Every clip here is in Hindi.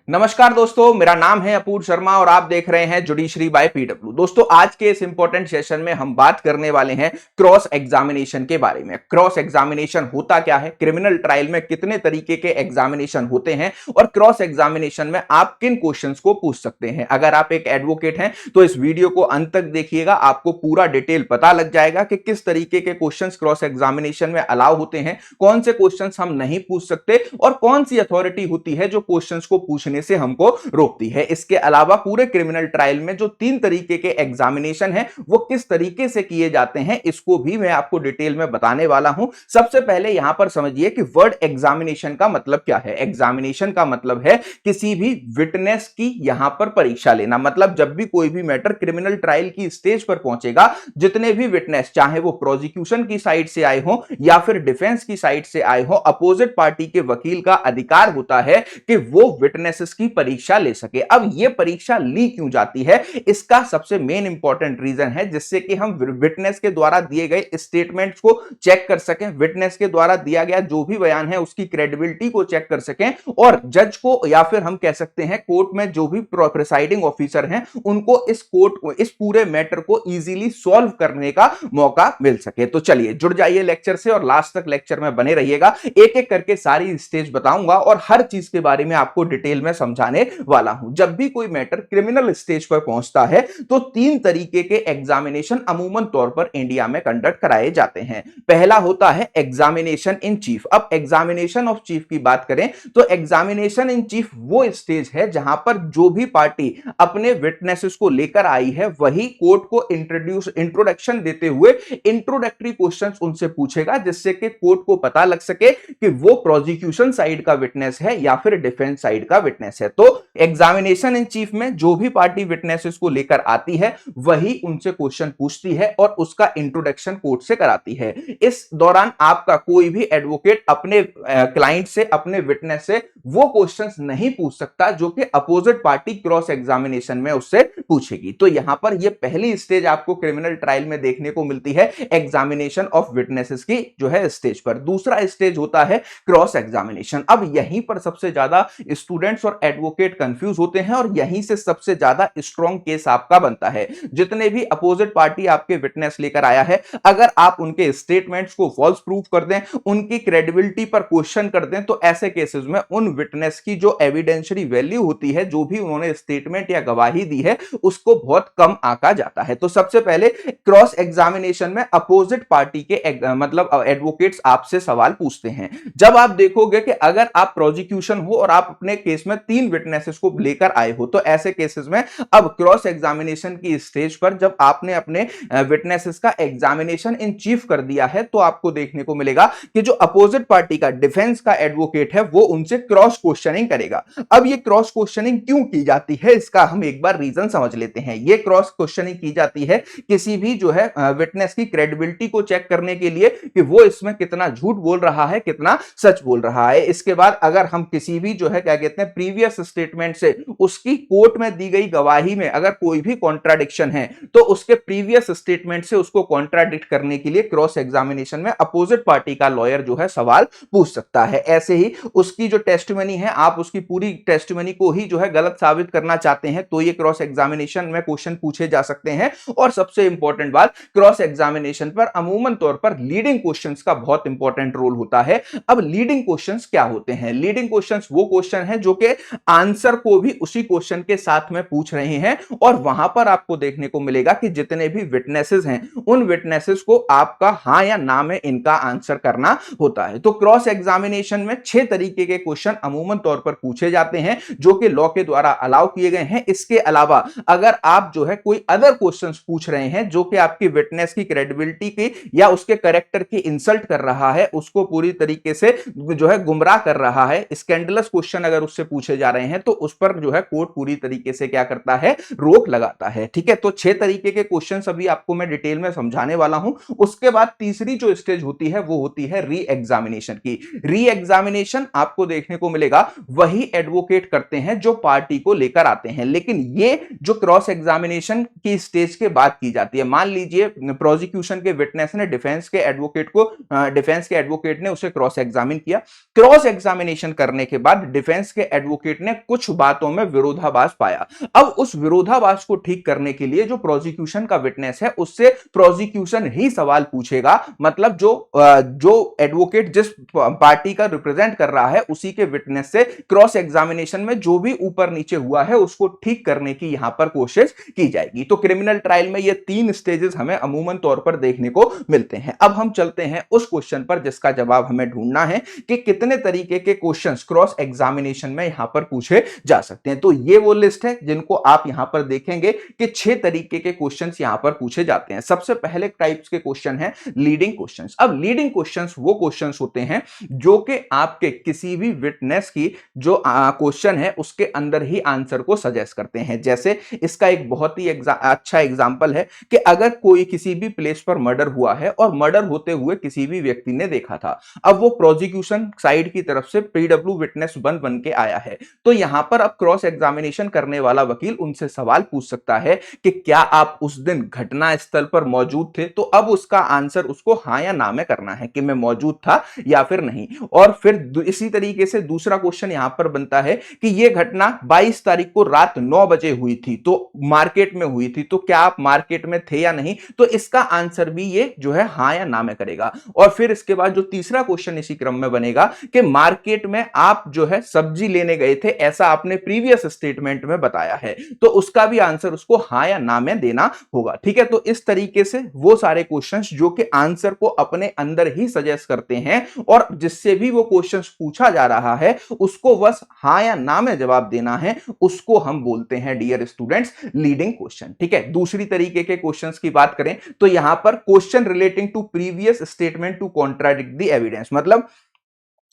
नमस्कार दोस्तों, मेरा नाम है अपूर्व शर्मा और आप देख रहे हैं जुडिशरी बाय पीडब्ल्यू। दोस्तों, आज के इस इंपॉर्टेंट सेशन में हम बात करने वाले हैं क्रॉस एग्जामिनेशन के बारे में। क्रॉस एग्जामिनेशन होता क्या है, क्रिमिनल ट्रायल में कितने तरीके के एग्जामिनेशन होते हैं और क्रॉस एग्जामिनेशन में आप किन क्वेश्चंस को पूछ सकते हैं। अगर आप एक एडवोकेट हैं तो इस वीडियो को अंत तक देखिएगा, आपको पूरा डिटेल पता लग जाएगा कि किस तरीके के क्वेश्चंस क्रॉस एग्जामिनेशन में अलाउ होते हैं, कौन से क्वेश्चंस हम नहीं पूछ सकते और कौन सी अथॉरिटी होती है जो क्वेश्चंस को पूछने से हमको रोकती है। इसके अलावा पूरे क्रिमिनल ट्रायल में जो 3 तरीके के एग्जामिनेशन हैं वो किस तरीके से किए जाते हैं, इसको भी मैं आपको डिटेल में बताने वाला हूं। सबसे पहले यहां पर समझिए कि वर्ड एग्जामिनेशन का मतलब क्या है। एग्जामिनेशन का मतलब है किसी भी विटनेस की यहां पर परीक्षा लेना। मतलब जब भी कोई भी मैटर क्रिमिनल ट्रायल की स्टेज पर पहुंचेगा, जितने भी विटनेस, चाहे वो प्रोसिक्यूशन की साइड से आए हो या फिर डिफेंस की साइड से आए हो, अपोजिट पार्टी के वकील का अधिकार होता है कि वो विटनेसेस की परीक्षा ले सके। अब ये परीक्षा ली क्यों जाती है, इसका सबसे मेन इंपॉर्टेंट रीजन है जिससे कि हम विटनेस के द्वारा दिए गए स्टेटमेंट्स को चेक कर सकें, विटनेस के द्वारा दिया गया जो भी बयान है उसकी क्रेडिबिलिटी को चेक कर सकें और जज को या फिर हम कह सकते हैं कोर्ट में जो भी प्रिसाइडिंग ऑफिसर हैं उनको इस कोर्ट को, इस पूरे मैटर को इजीली सॉल्व करने का मौका मिल सके। तो चलिए जुड़ जाइए लेक्चर से और लास्ट तक लेक्चर में बने रहिएगा। एक एक करके सारी स्टेज बताऊंगा और हर चीज के बारे में आपको डिटेल में समझाने वाला हूं। जब भी कोई मैटर क्रिमिनल स्टेज पर पहुंचता है तो 3 तरीके के एग्जामिनेशन अमूमन तौर पर इंडिया में कंडक्ट कराए जाते हैं। पहला होता है एग्जामिनेशन इन चीफ। अब एग्जामिनेशन ऑफ चीफ की बात करें तो एग्जामिनेशन इन चीफ वो स्टेज है जहां पर जो भी पार्टी अपने विटनेसेस को लेकर आई है वही कोर्ट को इंट्रोडक्शन देते हुए इंट्रोडक्टरी क्वेश्चंस उनसे पूछेगा, जिससे कि कोर्ट को पता लग सके कि वो प्रोसिक्यूशन साइड का विटनेस है या फिर डिफेंस साइड का विटनेस है। तो एग्जामिनेशन इन चीफ में जो भी पार्टी विटनेसेस को लेकर आती है वही उनसे क्वेश्चन पूछती है और उसका इंट्रोडक्शन कोर्ट से कराती है। इस दौरान आपका कोई भी एडवोकेट अपने क्लाइंट से, अपने विटनेस से वो क्वेश्चंस नहीं पूछ सकता जो कि अपोजिट पार्टी क्रॉस एग्जामिनेशन में उससे पूछेगी। तो यहां पर ये पहली स्टेज आपको क्रिमिनल ट्रायल में देखने को मिलती है, एग्जामिनेशन ऑफ विटनेसेस की जो है स्टेज पर। दूसरा स्टेज होता है क्रॉस एग्जामिनेशन। अब यहीं पर सबसे ज्यादा स्टूडेंट्स और एडवोकेट कंफ्यूज होते हैं और यहीं से सबसे ज्यादा स्ट्रॉन्ग केस आपका बनता है। जितने भी अपोजिट पार्टी आपके विटनेस लेकर आया है, अगर आप उनके स्टेटमेंट्स को फॉल्स प्रूफ कर दें, उनकी क्रेडिबिलिटी पर क्वेश्चन कर दें, तो ऐसे केसेस में उन विटनेस की जो एविडेंशियरी वैल्यू होती है, जो भी उन्होंने स्टेटमेंट या गवाही दी है, उसको बहुत कम आंका जाता है। तो सबसे पहले क्रॉस एग्जामिनेशन में अपोजिट पार्टी के मतलब एडवोकेट्स आपसे सवाल पूछते हैं। जब आप देखोगे कि अगर आप प्रोसिक्यूशन हो और आप अपने केस में 3 विटनेसेस को लेकर आए हो, तो ऐसे केसेस में अब क्रॉस एग्जामिनेशन की स्टेज पर जब आपने अपने विटनेसेस का एग्जामिनेशन इन चीफ कर दिया है, तो आपको देखने को मिलेगा कि जो अपोजिट पार्टी का डिफेंस का एडवोकेट है वो उनसे क्रॉस क्वेश्चनिंग करेगा। अब ये क्रॉस क्वेश्चनिंग क्यों की जाती है, इसका हम एक बार रीजन समझ लेते हैं। ये क्रॉस क्वेश्चनिंग की जाती है किसी भी जो है विटनेस की क्रेडिबिलिटी को चेक करने के लिए कि वो इसमें कितना झूठ बोल रहा है, कितना सच बोल रहा है। इसके बाद अगर हम किसी भी जो है क्या कहते हैं प्रीवियस स्टेटमेंट से उसकी कोर्ट में दी गई गवाही में अगर कोई भी कॉन्ट्राडिक्शन है, तो उसके प्रीवियस स्टेटमेंट से उसको कॉन्ट्राडिक्ट करने के लिए क्रॉस एग्जामिनेशन में अपोजिट पार्टी का लॉयर जो है सवाल पूछ सकता है। ऐसे ही उसकी जो टेस्टिमनी है, आप उसकी पूरी टेस्टिमनी को ही जो है गलत साबित करना चाहते हैं, तो ये क्रॉस एग्जामिनेशन में क्वेश्चन पूछे जा सकते हैं। और सबसे इंपॉर्टेंट बात, क्रॉस एग्जामिनेशन पर अमूमन तौर पर लीडिंग क्वेश्चंस का बहुत इंपॉर्टेंट रोल होता है। अब लीडिंग क्वेश्चंस क्या होते हैं? लीडिंग क्वेश्चंस वो क्वेश्चन है जो कि आंसर को भी उसी क्वेश्चन के साथ में पूछ रहे हैं और वहां पर आपको देखने को मिलेगा कि जितने भी विटनेसेस हैं उन विटनेसेस को आपका हां या ना में इनका आंसर करना होता है। तो क्रॉस एग्जामिनेशन में 6 तरीके के क्वेश्चन अमूमन तौर पर पूछे जाते हैं जो कि लॉ के द्वारा अलाउ किए गए हैं। इसके अलावा अगर आप जो है कोई अदर क्वेश्चंस पूछ रहे हैं जो कि आपकी विटनेस की क्रेडिबिलिटी की या उसके कैरेक्टर की इंसल्ट कर रहा है, उसको पूरी तरीके से जो है गुमराह कर रहा है, स्कैंडलस क्वेश्चन अगर उससे पूछे जा रहे हैं, तो उस पर जो है कोर्ट पूरी तरीके से क्या करता है, रोक लगाता है। ठीक है, तो 6 तरीके के क्वेश्चंस अभी आपको मैं डिटेल में समझाने वाला हूं। उसके बाद तीसरी जो स्टेज होती है वो होती है री एग्जामिनेशन की। री एग्जामिनेशन आपको देखने को मिलेगा वही एडवोकेट करते हैं जो पार्टी को लेकर आते हैं, लेकिन ये जो क्रॉस एग्जामिनेशन की स्टेज के बाद की जाती है। मान लीजिए प्रोसिक्यूशन के विटनेस ने डिफेंस के एडवोकेट ने उसे क्रॉस एग्जामिन किया। क्रॉस एग्जामिनेशन करने के बाद डिफेंस के एडवोकेट ने कुछ बातों में विरोधाभास पाया। अब उस विरोधाभास को ठीक करने के लिए जो प्रोसिक्यूशन का विटनेस है उससे प्रोसिक्यूशन ही सवाल पूछेगा, मतलब जो एडवोकेट जिस पार्टी का रिप्रेजेंट कर रहा है उसी के विटनेस से क्रॉस एग्जामिनेशन में जो भी ऊपर नीचे हुआ है उसको ठीक करने की यहां पर कोशिश की जाएगी। तो क्रिमिनल ट्रायल में ये 3 स्टेजेस हमें अमूमन तौर पर देखने को मिलते हैं। अब हम चलते हैं उस क्वेश्चन पर जिसका जवाब हमें ढूंढना है कि कितने तरीके के क्वेश्चंस क्रॉस एग्जामिनेशन में यहां पर पूछे जा सकते हैं। तो ये वो लिस्ट है जिनको आप यहां पर देखेंगे कि 6 तरीके के क्वेश्चंस यहां पर पूछे जाते हैं। सबसे पहले टाइप्स के क्वेश्चन है लीडिंग क्वेश्चंस। अब लीडिंग क्वेश्चंस वो क्वेश्चंस होते हैं जो कि आपके किसी भी विटनेस की जो क्वेश्चन है उसके अंदर ही आंसर को सजेस्ट करते हैं। जैसे इसका एक बहुत ही अच्छा एग्जांपल है कि अगर कोई किसी भी प्लेस पर मर्डर हुआ है और मर्डर होते हुए किसी भी व्यक्ति ने देखा था, अब वो प्रोसिक्यूशन साइड की तरफ से पीडब्ल्यू विटनेस बन के आया है, तो यहां पर अब क्रॉस एग्जामिनेशन करने वाला वकील उनसे सवाल पूछ सकता है कि क्या आप उस दिन घटना स्थल पर मौजूद थे। तो अब उसका आंसर उसको हां या ना में करना है कि मैं मौजूद था या फिर नहीं। और फिर इसी तरीके से दूसरा क्वेश्चन यहां पर बनता है कि यह घटना 22 तारीख को रात 9 बजे हुई थी, तो मार्केट में हुई थी, तो क्या आप मार्केट में थे या नहीं। तो इसका आंसर भी ये जो है हां या ना में करेगा। और फिर इसके बाद जो तीसरा क्वेश्चन इसी क्रम में बनेगा कि मार्केट में आप जो है सब्जी लेने गए थे, ऐसा आपने प्रीवियस स्टेटमेंट में बताया है, तो उसका भी आंसर उसको हां या ना में देना होगा। ठीक है, तो इस तरीके से वो सारे क्वेश्चंस जो कि आंसर को अपने अंदर ही सजेस्ट करते हैं और जिससे भी वो क्वेश्चंस पूछा जा रहा है उसको बस हां या ना में जवाब देना है, उसको हम बोलते हैं डियर स्टूडेंट्स लीडिंग क्वेश्चन। ठीक है, दूसरी तरीके के क्वेश्चंस की बात करें तो यहां पर question relating to previous statement to contradict the evidence, मतलब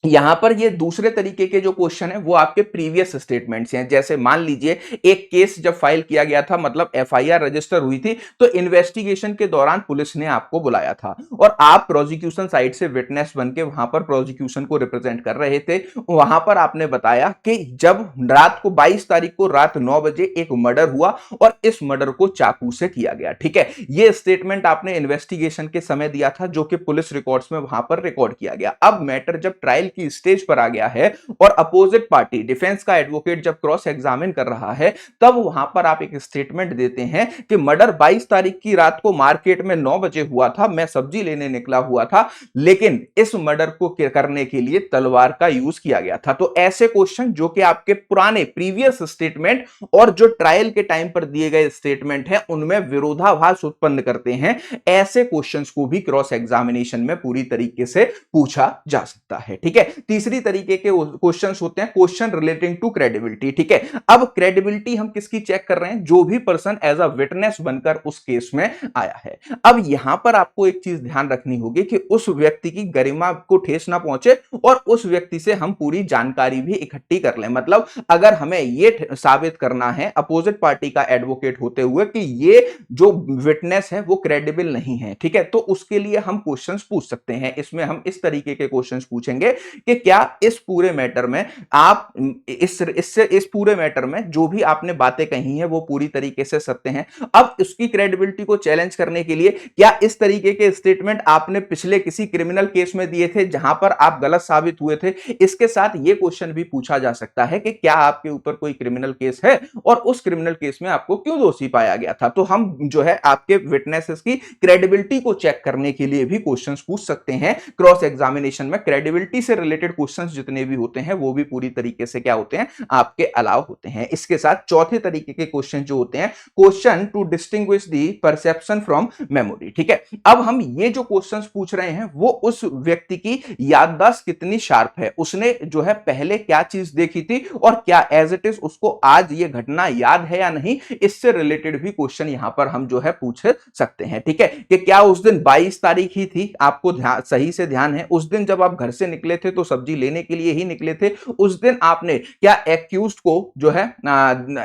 यहां पर ये दूसरे तरीके के जो क्वेश्चन है वो आपके प्रीवियस स्टेटमेंट्स हैं। जैसे मान लीजिए एक केस जब फाइल किया गया था, मतलब एफआईआर रजिस्टर हुई थी, तो इन्वेस्टिगेशन के दौरान पुलिस ने आपको बुलाया था और आप प्रोसिक्यूशन साइड से विटनेस बन के वहां पर प्रोसिक्यूशन को रिप्रेजेंट कर रहे थे। वहां पर आपने बताया कि जब रात को 22 तारीख को रात 9 बजे एक मर्डर हुआ और इस मर्डर को चाकू से किया गया। ठीक है, ये स्टेटमेंट आपने इन्वेस्टिगेशन के समय दिया था जो कि पुलिस रिकॉर्ड्स में वहां पर रिकॉर्ड किया गया। अब मैटर जब ट्रायल की स्टेज पर आ गया है और अपोजिट पार्टी डिफेंस का एडवोकेट जब क्रॉस एग्जामिन कर रहा है, तब वहां पर आप एक स्टेटमेंट देते हैं कि मर्डर 22 तारीख की रात को मार्केट में 9 बजे हुआ था, मैं सब्जी लेने निकला हुआ था, लेकिन इस मर्डर को करने के लिए तलवार का यूज किया गया था। तो ऐसे क्वेश्चन जो कि आपके पुराने प्रीवियस स्टेटमेंट और जो ट्रायल के टाइम पर दिए गए स्टेटमेंट हैं उनमें विरोधाभास उत्पन्न करते हैं, ऐसे क्वेश्चंस को भी क्रॉस एग्जामिनेशन में पूरी तरीके से पूछा जा सकता है। ठीक है, तीसरी तरीके के क्वेश्चंस होते हैं क्वेश्चन रिलेटिंग टू क्रेडिबिलिटी। ठीक है, अब क्रेडिबिलिटी हम किसकी चेक कर रहे हैं, जो भी पर्सन एज अ विटनेस बनकर उस केस में आया है। अब यहां पर आपको एक चीज ध्यान रखनी होगी कि उस व्यक्ति की गरिमा को ठेस ना पहुंचे और उस व्यक्ति से हम पूरी जानकारी भी इकट्ठी कर लें। मतलब अगर हमें यह साबित करना है अपोजिट पार्टी का एडवोकेट होते हुए कि ये जो विटनेस है वो क्रेडिबल नहीं है, ठीक है, तो उसके लिए हम क्वेश्चंस पूछ सकते हैं। इसमें हम इस तरीके के क्वेश्चंस पूछेंगे कि क्या इस पूरे मैटर में आप इस पूरे मैटर में जो भी आपने बातें कही हैं वो पूरी तरीके से सत्य हैं। अब उसकी क्रेडिबिलिटी को चैलेंज करने के लिए क्या इस तरीके के स्टेटमेंट आपने पिछले किसी क्रिमिनल केस में दिए थे जहां पर आप गलत साबित हुए थे। इसके साथ यह क्वेश्चन भी पूछा जा सकता है कि क्या आपके ऊपर कोई क्रिमिनल केस है और उस क्रिमिनल केस में आपको क्यों दोषी पाया गया था। तो हम जो है आपके विटनेसेस की क्रेडिबिलिटी को चेक करने के लिए भी क्वेश्चंस पूछ सकते हैं। क्रॉस एग्जामिनेशन में क्रेडिबिलिटी से रिलेटेड क्वेश्चंस जितने भी होते हैं वो भी पूरी तरीके से क्या होते हैं, आपके अलाउ होते हैं। इसके साथ चौथे तरीके के क्वेश्चन जो होते हैं question to distinguish the perception from memory. ठीक है, अब हम ये जो क्वेश्चंस पूछ रहे हैं वो उस व्यक्ति की याददाश्त कितनी शार्प है, उसने जो है पहले क्या चीज देखी थी और क्या एज इट इज उसको आज ये घटना याद है या नहीं, इससे रिलेटेड भी क्वेश्चन यहां पर हम जो है पूछ सकते हैं। ठीक है, कि क्या उस दिन 22 तारीख ही थी, आपको सही से ध्यान है उस दिन जब आप घर से निकले थे तो सब्जी लेने के लिए ही निकले थे। उस दिन आपने क्या एक्यूज्ड को जो है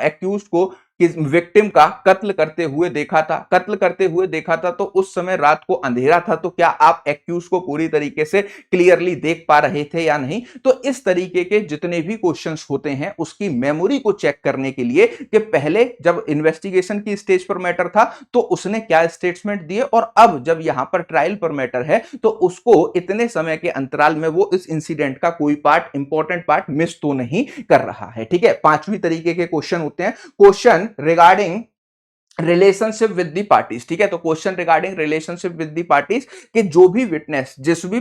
एक्यूज्ड को कि विक्टिम का कत्ल करते हुए देखा था तो उस समय रात को अंधेरा था, तो क्या आप एक्यूज को पूरी तरीके से क्लियरली देख पा रहे थे या नहीं। तो इस तरीके के जितने भी क्वेश्चंस होते हैं उसकी मेमोरी को चेक करने के लिए कि पहले जब इन्वेस्टिगेशन की स्टेज पर मैटर था तो उसने क्या स्टेटमेंट दिए, और अब जब यहां पर ट्रायल पर मैटर है तो उसको इतने समय के अंतराल में वो इस इंसिडेंट का कोई पार्ट, इंपॉर्टेंट पार्ट मिस तो नहीं कर रहा है। ठीक है, पांचवी तरीके के क्वेश्चन होते हैं question regarding relationship with the parties. ठीक है, तो question regarding relationship with the parties कि जो भी विटनेस जिस भी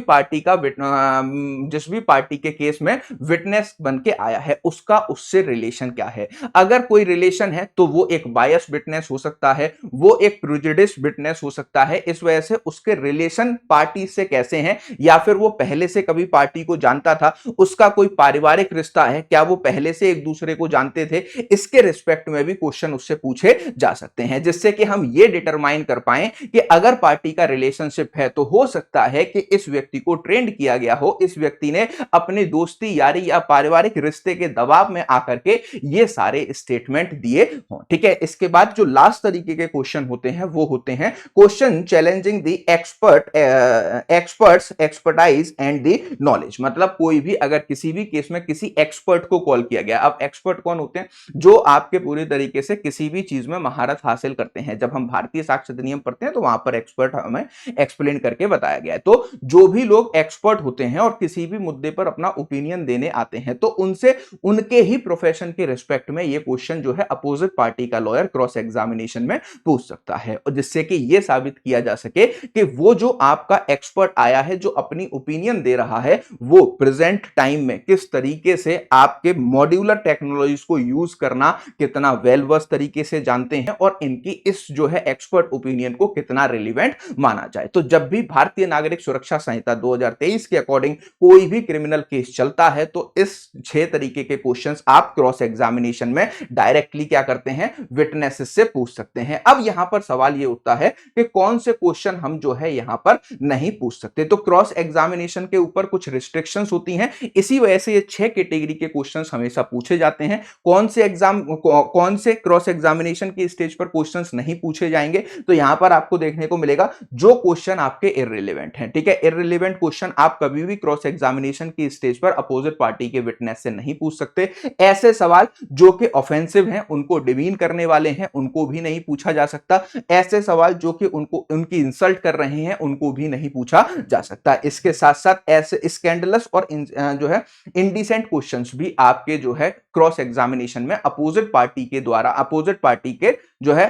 पार्टी के केस में विटनेस बन के आया है उसका उससे रिलेशन क्या है। अगर कोई रिलेशन है तो वो एक बायस विटनेस हो सकता है, वो एक प्रेजुडिस विटनेस हो सकता है, इस वजह से उसके रिलेशन पार्टी से कैसे हैं, या फिर वो पहले से कभी पार्टी को जानता था, उसका कोई पारिवारिक रिश्ता है, क्या वो पहले से एक दूसरे को जानते थे, इसके रिस्पेक्ट में भी क्वेश्चन उससे पूछे जा सकते हैं, जिससे कि हम ये डिटरमाइन कर पाए कि अगर पार्टी का रिलेशनशिप है तो हो सकता है कि इस व्यक्ति को ट्रेंड किया गया हो, इस व्यक्ति ने अपनी दोस्ती यारी या पारिवारिक रिश्ते के दबाव में आकर के ये सारे स्टेटमेंट दिए हों। ठीक है, इसके बाद जो लास्ट तरीके के क्वेश्चन होते हैं वो होते हैं question challenging the experts expertise and the knowledge. मतलब कोई भी अगर किसी भी केस में किसी एक्सपर्ट को कॉल किया गया, अब एक्सपर्ट कौन होते हैं, जो आपके पूरी तरीके से किसी भी चीज में महारत हासिल करते हैं। जब हम भारतीय साक्ष्य अधिनियम पढ़ते हैं तो वहां पर एक्सपर्ट हमें एक्सप्लेन करके बताया गया है। तो जो भी लोग एक्सपर्ट होते हैं और किसी भी मुद्दे पर अपना ओपिनियन देने आते हैं तो उनसे उनके ही प्रोफेशन के रिस्पेक्ट में ये क्वेश्चन जो है अपोजिट पार्टी का लॉयर क्रॉस एग्जामिनेशन में पूछ सकता है, और जिससे कि ये साबित किया जा सके कि वो जो आपका एक्सपर्ट आया है जो अपनी ओपिनियन दे रहा है वो प्रेजेंट टाइम में किस तरीके से आपके मॉड्यूलर टेक्नोलॉजीज को यूज करना कितना वेल वर्स तरीके से जानते हैं और इनकी इस जो है एक्सपर्ट ओपिनियन को कितना रिलेवेंट माना जाए। तो जब भी भारतीय नागरिक सुरक्षा संहिता 2023 के अकॉर्डिंग कोई भी क्रिमिनल केस चलता है तो इस 6 तरीके के क्वेश्चंस आप क्रॉस एग्जामिनेशन में डायरेक्टली क्या करते हैं, विटनेसेस से पूछ सकते हैं। अब यहां पर सवाल यह उठता है कि कौन से क्वेश्चन हम जो है यहां पर नहीं पूछ सकते। तो क्रॉस एग्जामिनेशन के ऊपर कुछ रिस्ट्रिक्शंस होती हैं, इसी वजह से ये 6 कैटेगरी के क्वेश्चंस हमेशा पूछे जाते हैं। कौन से क्रॉस एग्जामिनेशन की स्टेज पर क्वेश्चंस नहीं पूछे जाएंगे, तो यहां पर आपको देखने को मिलेगा जो क्वेश्चन आपके इररिलेवेंट हैं। ठीक है, इररिलेवेंट क्वेश्चन आप कभी भी क्रॉस एग्जामिनेशन की स्टेज पर अपोजिट पार्टी के विटनेस से नहीं पूछ सकते। ऐसे सवाल जो कि ऑफेंसिव हैं, उनको डिमीन करने वाले हैं, उनको भी नहीं पूछा जा सकता। ऐसे सवाल जो कि उनको उनकी इंसल्ट कर रहे हैं उनको भी नहीं पूछा जा सकता। इसके साथ साथ ऐसे स्कैंडलस और जो है इंडिसेंट क्वेश्चंस भी आपके जो है क्रॉस एग्जामिनेशन में अपोजिट पार्टी के द्वारा अपोजिट पार्टी के जो है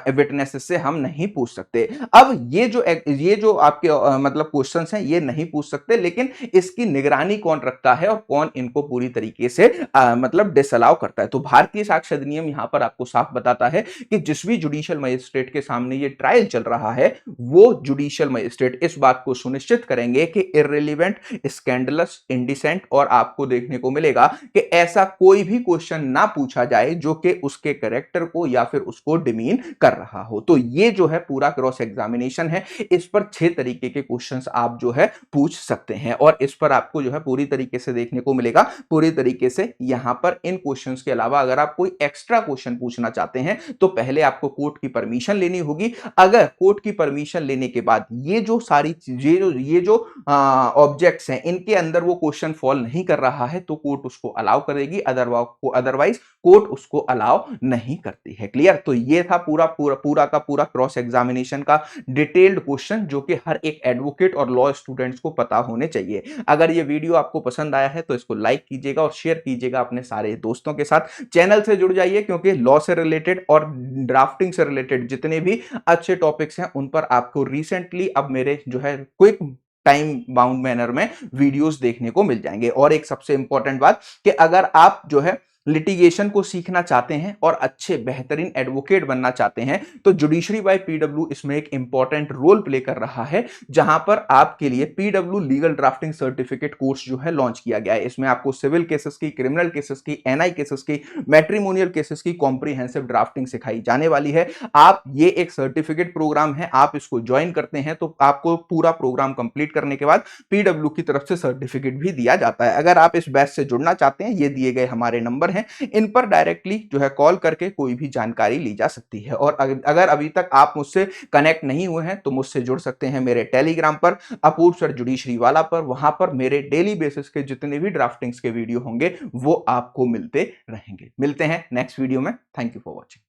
विटनेसेस से हम नहीं पूछ सकते। अब ये जो आपके मतलब क्वेश्चंस हैं ये नहीं पूछ सकते, लेकिन इसकी निगरानी कौन रखता है और कौन इनको पूरी तरीके से मतलब डिसअलाउ करता है। तो भारतीय साक्ष्य अधिनियम यहां पर आपको साफ बताता है कि जिस भी जुडिशियल मजिस्ट्रेट के सामने ये ट्रायल चल रहा है वो जुडिशियल मजिस्ट्रेट इस बात को सुनिश्चित करेंगे कि इररिलेवेंट, स्कैंडलस, इंडिसेंट और आपको देखने को मिलेगा कि ऐसा कोई भी क्वेश्चन ना पूछा जाए जो कि उसके कैरेक्टर को या फिर उसको डिमीन कर रहा हो। तो ये जो है पूरा क्रॉस एग्जामिनेशन है, इस पर 6 तरीके के क्वेश्चंस आप जो है पूछ सकते हैं और इस पर आपको जो है पूरी तरीके से देखने को मिलेगा। पूरी तरीके से यहां पर इन क्वेश्चंस के अलावा अगर आप कोई एक्स्ट्रा क्वेश्चन पूछना चाहते हैं तो पहले आपको कोर्ट की परमिशन लेनी होगी। अगर कोर्ट की परमिशन लेने के बाद ये जो सारी चीजें ये जो ऑब्जेक्ट्स हैं इनके अंदर वो क्वेश्चन फॉल नहीं कर रहा है तो कोर्ट उसको अलाउ करेगी, अदरवाइज कोर्ट उसको अलाउ नहीं करती है। क्लियर? तो ये था पूरा का पूरा क्रॉस एग्जामिनेशन का डिटेल्ड क्वेश्चन जो कि हर एक एडवोकेट और लॉ स्टूडेंट्स को पता होने चाहिए। अगर ये वीडियो आपको पसंद आया है तो इसको लाइक कीजिएगा और शेयर कीजिएगा अपने सारे दोस्तों के साथ। चैनल से जुड़ जाइए क्योंकि लॉ से रिलेटेड और ड्राफ्टिंग से रिलेटेड जितने भी अच्छे टॉपिक्स हैं उन पर आपको रिसेंटली अब मेरे जो है क्विक टाइम बाउंड मैनर में वीडियोस देखने को मिल जाएंगे। और एक सबसे इंपॉर्टेंट बात कि अगर आप जो है लिटिगेशन को सीखना चाहते हैं और अच्छे बेहतरीन एडवोकेट बनना चाहते हैं तो जुडिशरी बाय पीडब्ल्यू इसमें एक इंपॉर्टेंट रोल प्ले कर रहा है, जहां पर आपके लिए PW legal drafting certificate course जो है लॉन्च किया गया है। इसमें आपको सिविल केसेस की, क्रिमिनल केसेस की, एनआई केसेस की, मैट्रिमोनियल केसेस की कॉम्प्रिहेंसिव ड्राफ्टिंग सिखाई जाने वाली है। आप ये एक सर्टिफिकेट प्रोग्राम है, आप इसको ज्वाइन करते हैं तो आपको पूरा प्रोग्राम कंप्लीट करने के बाद पीडब्ल्यू की तरफ से सर्टिफिकेट भी दिया जाता है। अगर आप इस बैच से जुड़ना चाहते हैं, ये दिए गए हमारे नंबर हैं, इन पर डायरेक्टली जो है कॉल करके कोई भी जानकारी ली जा सकती है। और अगर अभी तक आप मुझसे कनेक्ट नहीं हुए हैं तो मुझसे जुड़ सकते हैं मेरे टेलीग्राम पर, अपूर्व सर जुडिशरी वाला पर। वहां पर मेरे डेली बेसिस के जितने भी ड्राफ्टिंग्स के वीडियो होंगे वो आपको मिलते रहेंगे। मिलते हैं नेक्स्ट वीडियो में। Thank you for watching.